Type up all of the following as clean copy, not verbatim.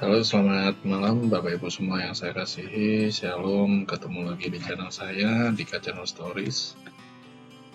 Halo, selamat malam Bapak Ibu semua yang saya kasihi. Shalom, ketemu lagi di channel saya, di Channel Stories.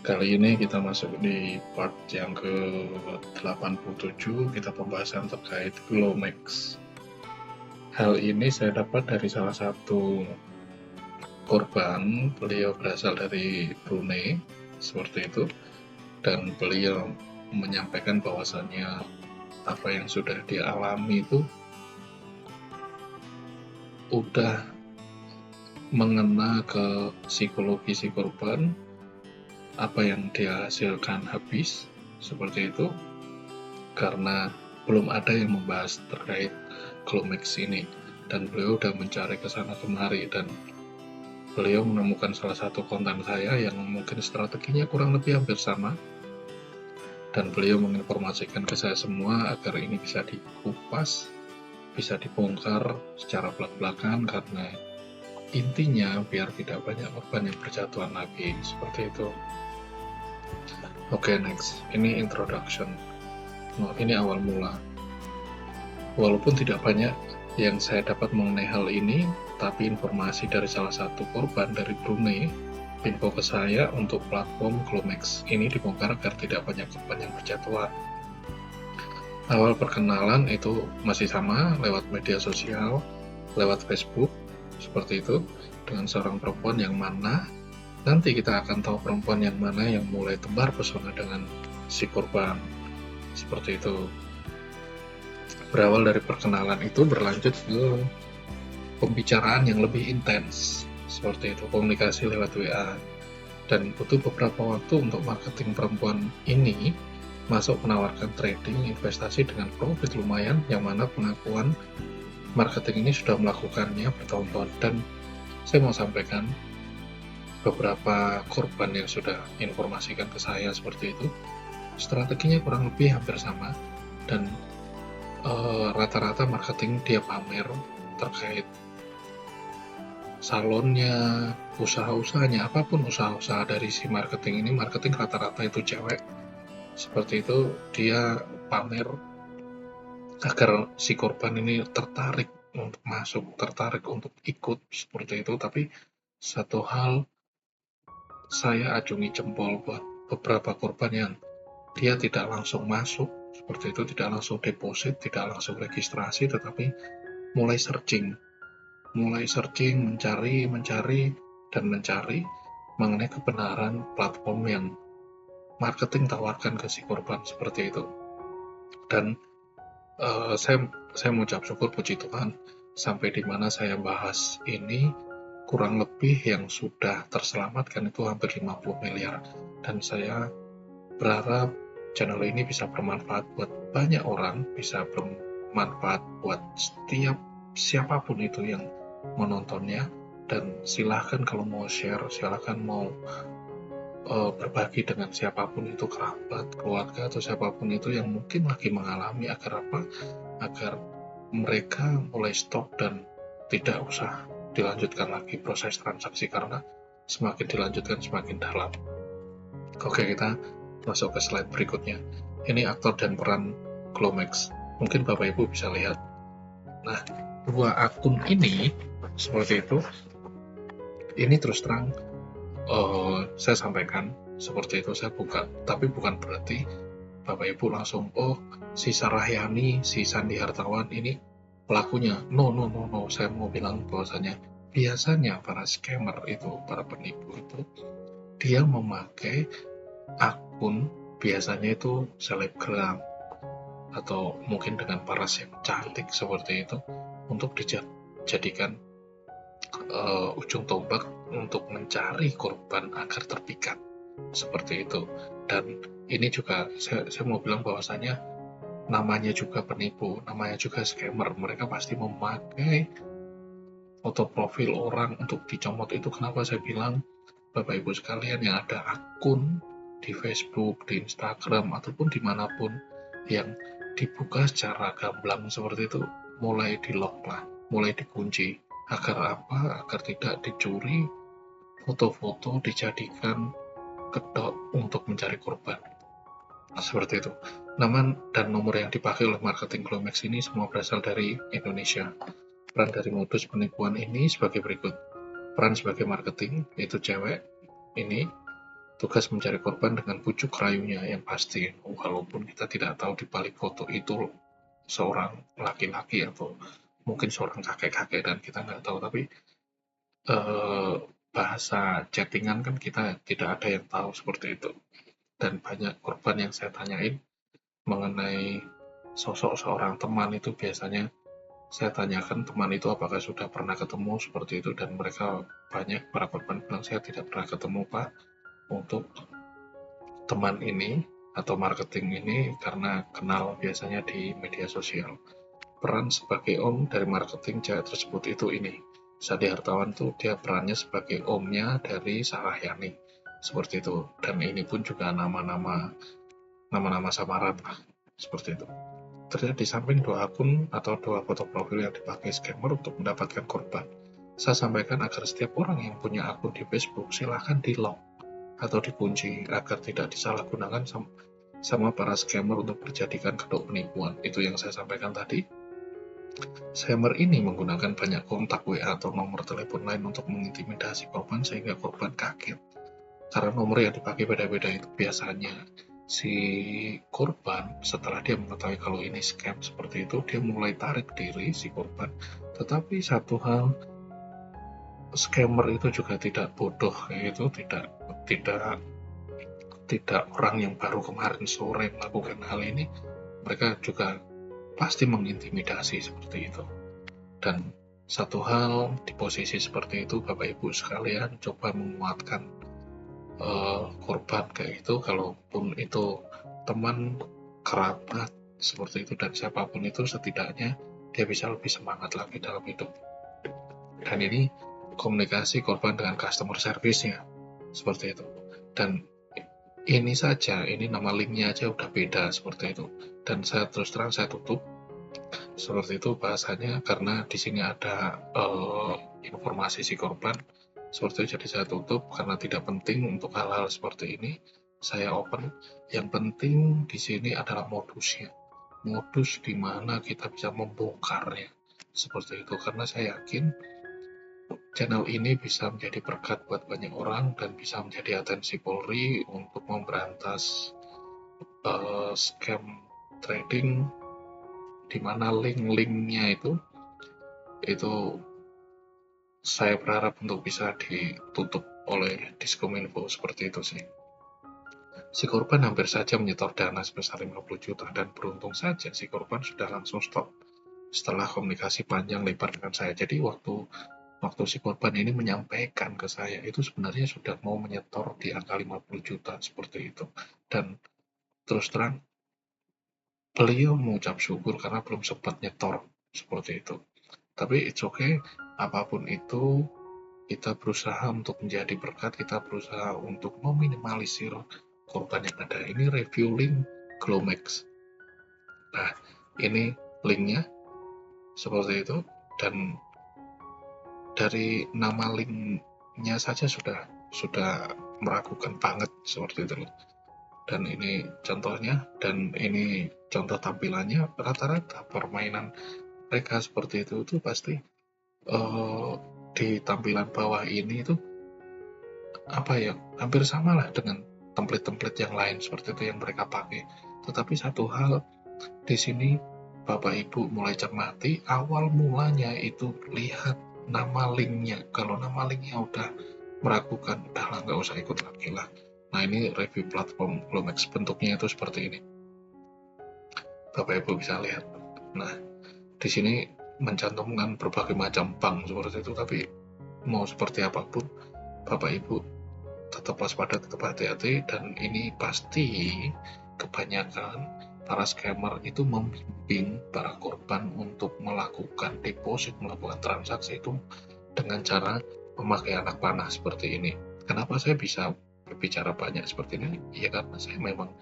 Kali ini kita masuk di part yang ke-87, kita pembahasan terkait Glomex. Hal ini saya dapat dari salah satu korban, beliau berasal dari Brunei, seperti itu, dan beliau menyampaikan bahwasannya apa yang sudah dialami itu udah mengena ke psikologi si korban, apa yang dia hasilkan habis, seperti itu, karena belum ada yang membahas terkait Glomex ini, dan beliau udah mencari kesana kemari, dan beliau menemukan salah satu konten saya yang mungkin strateginya kurang lebih hampir sama, dan beliau menginformasikan ke saya semua agar ini bisa dikupas, bisa dibongkar secara belak-belakan, karena intinya biar tidak banyak korban yang berjatuhan lagi, seperti itu. Oke, next. Ini introduction. Nah, ini awal mula. Walaupun tidak banyak yang saya dapat mengenai hal ini, tapi informasi dari salah satu korban dari Brunei info ke saya untuk platform Glomex ini dibongkar agar tidak banyak korban yang berjatuhan. Awal perkenalan itu masih sama, lewat media sosial, lewat Facebook, seperti itu, dengan seorang perempuan yang mana nanti kita akan tahu perempuan yang mana yang mulai tebar pesona dengan si korban, seperti itu. Berawal dari perkenalan itu berlanjut ke pembicaraan yang lebih intens, seperti itu, komunikasi lewat WA, dan butuh beberapa waktu untuk marketing perempuan ini masuk menawarkan trading investasi dengan profit lumayan, yang mana pengakuan marketing ini sudah melakukannya bertahun-tahun. Dan saya mau sampaikan beberapa korban yang sudah informasikan ke saya seperti itu, strateginya kurang lebih hampir sama, dan rata-rata marketing dia pamer terkait salonnya, usaha-usahanya, apapun usaha-usaha dari si marketing ini. Marketing rata-rata itu cewek, seperti itu, dia pamer agar si korban ini tertarik untuk masuk, tertarik untuk ikut, seperti itu. Tapi satu hal, saya acungi jempol buat beberapa korban yang dia tidak langsung masuk, seperti itu, tidak langsung deposit, tidak langsung registrasi, tetapi mulai searching, mencari mengenai kebenaran platform yang marketing tawarkan ke si korban, seperti itu. Dan saya mengucap syukur, puji Tuhan, sampai di mana saya bahas ini kurang lebih yang sudah terselamatkan itu hampir 50 miliar, dan saya berharap channel ini bisa bermanfaat buat banyak orang, bisa bermanfaat buat setiap siapapun itu yang menontonnya. Dan silahkan kalau mau share, silahkan mau berbagi dengan siapapun itu, kerabat, keluarga, atau siapapun itu yang mungkin lagi mengalami, agar apa? Agar mereka mulai stop dan tidak usah dilanjutkan lagi proses transaksi, karena semakin dilanjutkan semakin dalam. Oke, kita masuk ke slide berikutnya. Ini aktor dan peran Glomex. Mungkin Bapak Ibu bisa lihat. Nah, dua akun ini seperti itu. Ini terus terang saya sampaikan seperti itu, saya buka, tapi bukan berarti Bapak Ibu langsung, oh si Sarahyani, si Sandi Hartawan ini pelakunya. No, no, no, no. Saya mau bilang bahwasanya biasanya para scammer itu, para penipu itu, dia memakai akun biasanya itu selebgram atau mungkin dengan paras yang cantik seperti itu untuk dijadikan ujung tombak untuk mencari korban agar terpikat, seperti itu. Dan ini juga saya mau bilang bahwasanya namanya juga penipu, namanya juga scammer. Mereka pasti memakai foto profil orang untuk dicomot. Itu kenapa saya bilang Bapak Ibu sekalian yang ada akun di Facebook, di Instagram, ataupun dimanapun yang dibuka secara gamblang seperti itu, mulai di lock lah, mulai dikunci. Agar apa? Agar tidak dicuri foto-foto, dijadikan kedok untuk mencari korban. Seperti itu. Nama dan nomor yang dipakai oleh marketing Glomex ini semua berasal dari Indonesia. Peran dari modus penipuan ini sebagai berikut. Peran sebagai marketing, yaitu cewek, ini tugas mencari korban dengan bujuk rayunya yang pasti, walaupun kita tidak tahu di balik foto itu seorang laki-laki atau mungkin seorang kakek-kakek dan kita nggak tahu, tapi bahasa chattingan kan kita tidak ada yang tahu seperti itu. Dan banyak korban yang saya tanyain mengenai sosok seorang teman itu biasanya saya tanyakan teman itu apakah sudah pernah ketemu seperti itu, dan mereka banyak para korban bilang saya tidak pernah ketemu Pak untuk teman ini atau marketing ini karena kenal biasanya di media sosial. Peran sebagai om dari marketing cewek tersebut itu ini. Sadi Hartawan tuh dia perannya sebagai omnya dari Sarahyani. Seperti itu. Dan ini pun juga nama-nama samaran lah. Seperti itu. Ternyata di samping 2 akun atau 2 foto profil yang dipakai scammer untuk mendapatkan korban, saya sampaikan agar setiap orang yang punya akun di Facebook silahkan di-lock atau dikunci agar tidak disalahgunakan sama para scammer untuk dijadikan kedok penipuan. Itu yang saya sampaikan tadi. Scammer ini menggunakan banyak kontak WA atau nomor telepon lain untuk mengintimidasi korban sehingga korban kaget. Karena nomor yang dipakai beda-beda itu biasanya si korban setelah dia mengetahui kalau ini scam seperti itu, dia mulai tarik diri si korban. Tetapi satu hal, scammer itu juga tidak bodoh kayak gitu, tidak tidak orang yang baru kemarin sore melakukan hal ini, mereka juga pasti mengintimidasi seperti itu. Dan satu hal di posisi seperti itu, Bapak Ibu sekalian coba menguatkan korban kayak itu, kalaupun itu teman, kerabat seperti itu, dan siapapun itu setidaknya dia bisa lebih semangat lagi dalam hidup. Dan ini komunikasi korban dengan customer service-nya seperti itu. Dan ini saja, ini nama linknya aja udah beda seperti itu. Dan saya terus terang saya tutup seperti itu bahasanya karena di sini ada informasi si korban seperti itu, jadi saya tutup karena tidak penting untuk hal-hal seperti ini. Saya open. Yang penting di sini adalah modusnya, modus di mana kita bisa membongkarnya seperti itu, karena saya yakin channel ini bisa menjadi berkat buat banyak orang dan bisa menjadi atensi Polri untuk memberantas scam trading, di mana link-linknya itu saya berharap untuk bisa ditutup oleh Diskominfo seperti itu sih. Si korban hampir saja menyetor dana sebesar 50 juta dan beruntung saja si korban sudah langsung stop setelah komunikasi panjang lebar dengan saya. Jadi waktu si korban ini menyampaikan ke saya itu sebenarnya sudah mau menyetor di angka 50 juta seperti itu. Dan terus terang beliau mengucap syukur karena belum sempat nyetor seperti itu. Tapi it's okay, apapun itu kita berusaha untuk menjadi berkat, kita berusaha untuk meminimalisir korban yang ada. Ini review link Glomex. Nah, ini linknya seperti itu, dan dari nama linknya saja sudah meragukan banget seperti itu. Dan ini contohnya, dan ini contoh tampilannya, rata-rata permainan mereka seperti itu pasti di tampilan bawah ini itu hampir sama lah dengan template-template yang lain seperti itu yang mereka pakai. Tetapi satu hal di sini Bapak Ibu mulai cermati, awal mulanya itu lihat nama linknya. Kalau nama linknya udah meragukan, udahlah nggak usah ikut lagi lah. Nah, ini review platform Glomex, bentuknya itu seperti ini. Bapak Ibu bisa lihat. Nah, di sini mencantumkan berbagai macam bank seperti itu, tapi mau seperti apapun, Bapak Ibu tetap waspada, tetap hati-hati, dan ini pasti kebanyakan para scammer itu membimbing para korban untuk melakukan deposit, melakukan transaksi itu dengan cara memakai anak panah seperti ini. Kenapa saya bisa berbicara banyak seperti ini? Ya karena saya memang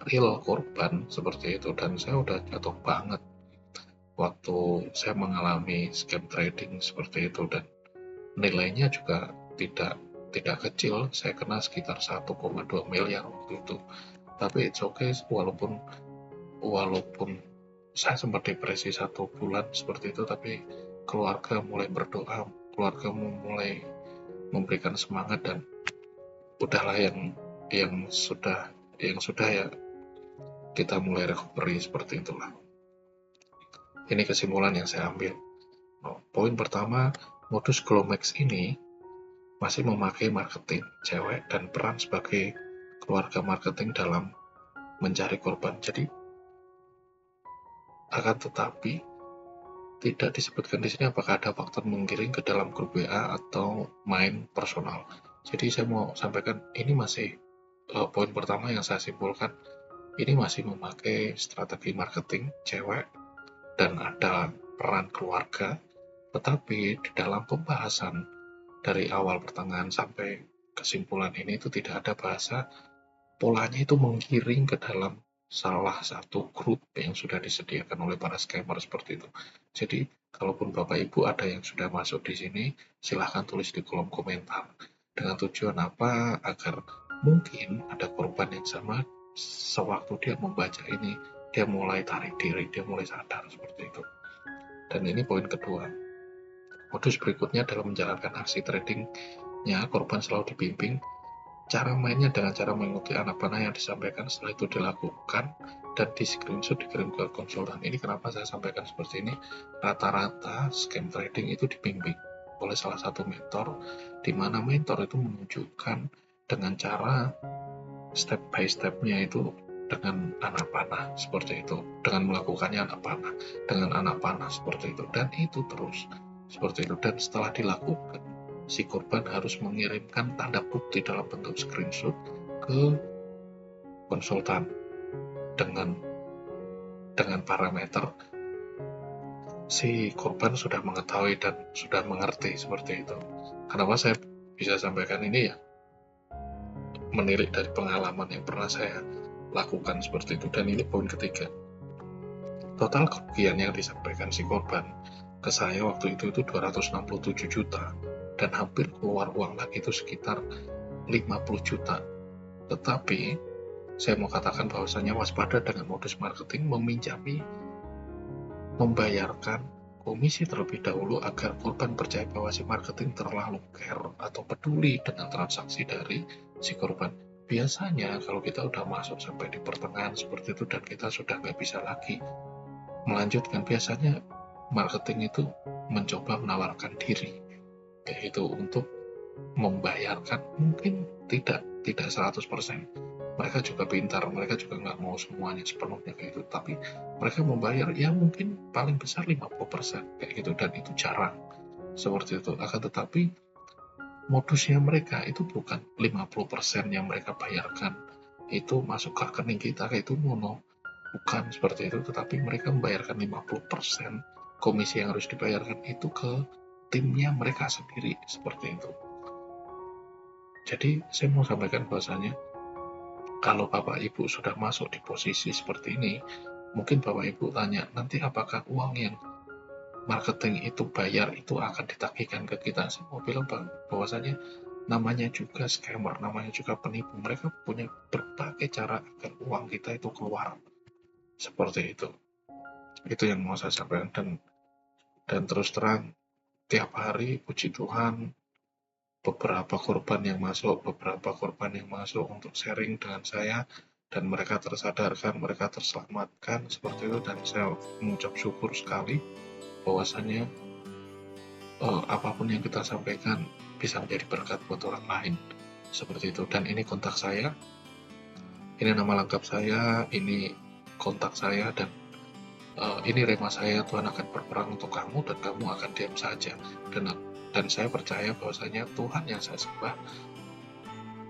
real korban seperti itu, dan saya udah jatuh banget waktu saya mengalami scam trading seperti itu, dan nilainya juga tidak kecil. Saya kena sekitar 1,2 miliar waktu itu. Tapi it's okay, walaupun walaupun saya sempat depresi 1 bulan seperti itu, tapi keluarga mulai berdoa, keluarga mulai memberikan semangat, dan udahlah yang sudah ya kita mulai recovery seperti itulah. Ini kesimpulan yang saya ambil. Poin pertama, modus Glomex ini masih memakai marketing cewek dan peran sebagai keluarga marketing dalam mencari korban. Jadi akan tetapi tidak disebutkan di sini apakah ada faktor menggiring ke dalam grup WA atau main personal. Jadi saya mau sampaikan ini masih poin pertama yang saya simpulkan, ini masih memakai strategi marketing cewek dan ada peran keluarga, tetapi di dalam pembahasan dari awal pertengahan sampai kesimpulan ini itu tidak ada bahasa polanya itu menggiring ke dalam salah satu grup yang sudah disediakan oleh para scammer seperti itu. Jadi, kalaupun Bapak Ibu ada yang sudah masuk di sini, silahkan tulis di kolom komentar. Dengan tujuan apa? Agar mungkin ada korban yang sama, sewaktu dia membaca ini, dia mulai tarik diri, dia mulai sadar seperti itu. Dan ini poin kedua. Modus berikutnya dalam menjalankan aksi tradingnya, korban selalu dibimbing cara mainnya dengan cara mengikuti anak panah yang disampaikan. Setelah itu dilakukan dan di screenshot dikirim ke konsultan. Ini kenapa saya sampaikan seperti ini, rata-rata scam trading itu dibimbing oleh salah satu mentor, di mana mentor itu menunjukkan dengan cara step by stepnya itu dengan anak panah seperti itu, dengan melakukannya dengan anak panah seperti itu, dan itu terus seperti itu. Dan setelah dilakukan, si korban harus mengirimkan tanda bukti dalam bentuk screenshot ke konsultan dengan parameter si korban sudah mengetahui dan sudah mengerti seperti itu. Kenapa saya bisa sampaikan ini ya? Menilik dari pengalaman yang pernah saya lakukan seperti itu. Dan ini poin ketiga. Total kerugian yang disampaikan si korban ke saya waktu itu 267 juta. Dan hampir keluar uang lagi itu sekitar 50 juta. Tetapi saya mau katakan bahwasanya waspada dengan modus marketing meminjami, membayarkan komisi terlebih dahulu agar korban percaya bahwa si marketing terlalu care atau peduli dengan transaksi dari si korban. Biasanya kalau kita udah masuk sampai di pertengahan seperti itu dan kita sudah nggak bisa lagi melanjutkan, biasanya marketing itu mencoba menawarkan diri, yaitu untuk membayarkan, mungkin tidak 100%. Mereka juga pintar, mereka juga nggak mau semuanya sepenuhnya kayak gitu, tapi mereka membayar ya mungkin paling besar 50% kayak gitu, dan itu jarang seperti itu. Akan tetapi modusnya mereka itu bukan 50% yang mereka bayarkan itu masuk ke rekening kita kayak itu, bukan seperti itu, tetapi mereka membayarkan 50% komisi yang harus dibayarkan itu ke timnya mereka sendiri seperti itu. Jadi saya mau sampaikan bahwasanya kalau Bapak Ibu sudah masuk di posisi seperti ini, mungkin Bapak Ibu tanya, nanti apakah uang yang marketing itu bayar itu akan ditagihkan ke kita? Saya mau bilang bahwasanya namanya juga scammer, namanya juga penipu. Mereka punya berbagai cara agar uang kita itu keluar. Seperti itu. Itu yang mau saya sampaikan. Dan terus terang, tiap hari puji Tuhan, beberapa korban yang masuk untuk sharing dengan saya, dan mereka tersadarkan, mereka terselamatkan seperti itu. Dan saya mengucap syukur sekali bahwasanya apapun yang kita sampaikan bisa menjadi berkat buat orang lain seperti itu. Dan ini kontak saya, ini nama lengkap saya, ini kontak saya, dan ini rema saya. Tuhan akan berperang untuk kamu dan kamu akan diam saja. Dan saya percaya bahwasanya Tuhan yang saya sembah,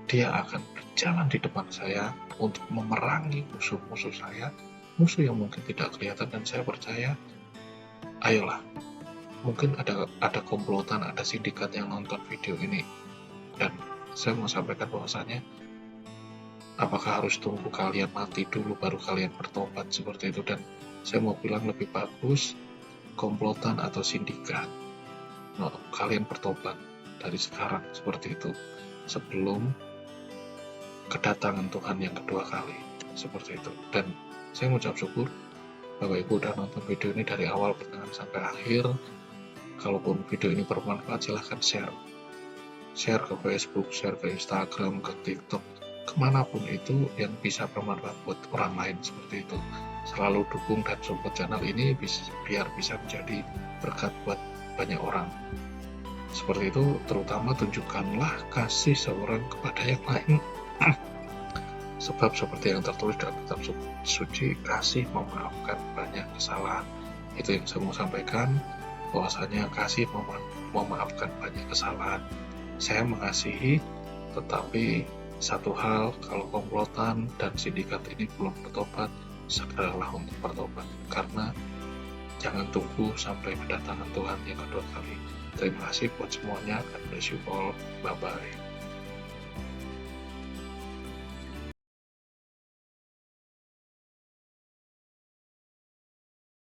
Dia akan berjalan di depan saya untuk memerangi musuh-musuh saya, musuh yang mungkin tidak kelihatan. Dan saya percaya, ayolah, mungkin ada komplotan, ada sindikat yang nonton video ini, dan saya mau sampaikan bahwasanya apakah harus tunggu kalian mati dulu baru kalian bertobat seperti itu? Dan saya mau bilang lebih bagus komplotan atau sindikat, kalian bertobat dari sekarang seperti itu, sebelum kedatangan Tuhan yang kedua kali seperti itu. Dan Saya mengucap syukur Bapak Ibu udah nonton video ini dari awal pertengahan sampai akhir. Kalaupun video ini bermanfaat, silahkan share ke Facebook, share ke Instagram, ke TikTok, kemanapun itu yang bisa bermanfaat buat orang lain seperti itu. Selalu dukung dan support channel ini biar bisa menjadi berkat buat banyak orang. Seperti itu, terutama tunjukkanlah kasih seorang kepada yang lain. Sebab seperti yang tertulis dalam kitab suci, kasih memaafkan banyak kesalahan. Itu yang saya mau sampaikan, bahwasanya kasih memaafkan banyak kesalahan. Saya mengasihi, tetapi satu hal, kalau komplotan dan sindikat ini belum bertobat, segeralah untuk bertobat. Karena jangan tunggu sampai kedatangan Tuhan yang kedua kali. Terima kasih buat semuanya. God bless you all. Bye-bye.